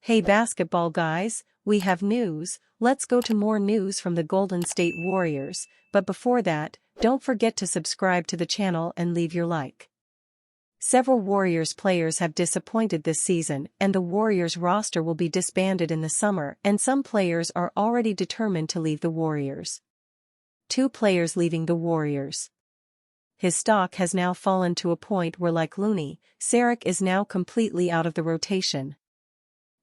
Hey basketball guys, we have news. Let's go to more news from the Golden State Warriors, but before that, don't forget to subscribe to the channel and leave your like. Several Warriors players have disappointed this season, and the Warriors roster will be disbanded in the summer, and some players are already determined to leave the Warriors. 2 players leaving the Warriors. His stock has now fallen to a point where, like Looney, Saric is now completely out of the rotation.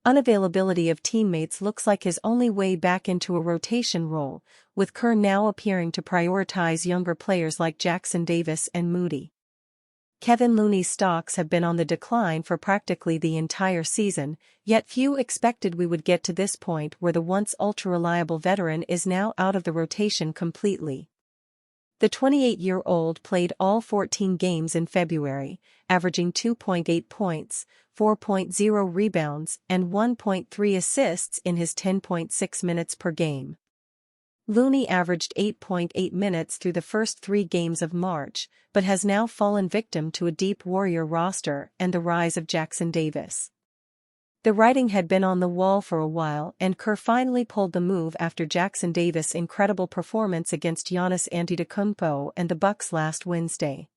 Unavailability of teammates looks like his only way back into a rotation role, with Kerr now appearing to prioritize younger players like Jackson Davis and Moody. Kevin Looney's stocks have been on the decline for practically the entire season, yet few expected we would get to this point where the once ultra-reliable veteran is now out of the rotation completely. The 28-year-old played all 14 games in February, averaging 2.8 points, 4.0 rebounds, and 1.3 assists in his 10.6 minutes per game. Looney averaged 8.8 minutes through the first 3 games of March, but has now fallen victim to a deep Warrior roster and the rise of Jackson Davis. The writing had been on the wall for a while, and Kerr finally pulled the move after Jackson Davis' incredible performance against Giannis Antetokounmpo and the Bucks last Wednesday.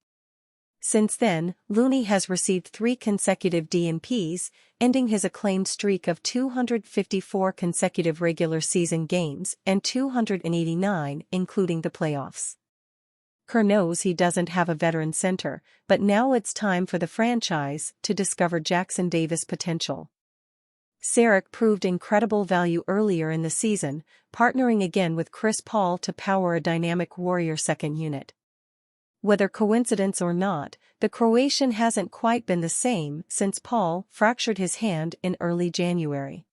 Since then, Looney has received 3 consecutive DNPs, ending his acclaimed streak of 254 consecutive regular season games and 289 including the playoffs. Kerr knows he doesn't have a veteran center, but now it's time for the franchise to discover Jackson Davis' potential. Saric proved incredible value earlier in the season, partnering again with Chris Paul to power a dynamic Warrior second unit. Whether coincidence or not, the Croatian hasn't quite been the same since Paul fractured his hand in early January.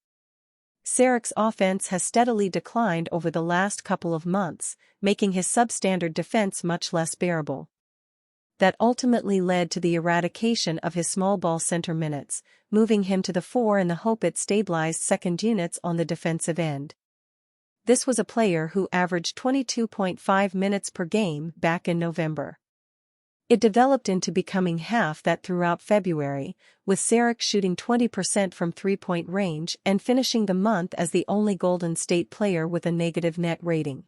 Saric's offense has steadily declined over the last couple of months, making his substandard defense much less bearable. That ultimately led to the eradication of his small ball center minutes, moving him to the 4 in the hope it stabilized second units on the defensive end. This was a player who averaged 22.5 minutes per game back in November. It developed into becoming half that throughout February, with Saric shooting 20% from three-point range and finishing the month as the only Golden State player with a negative net rating.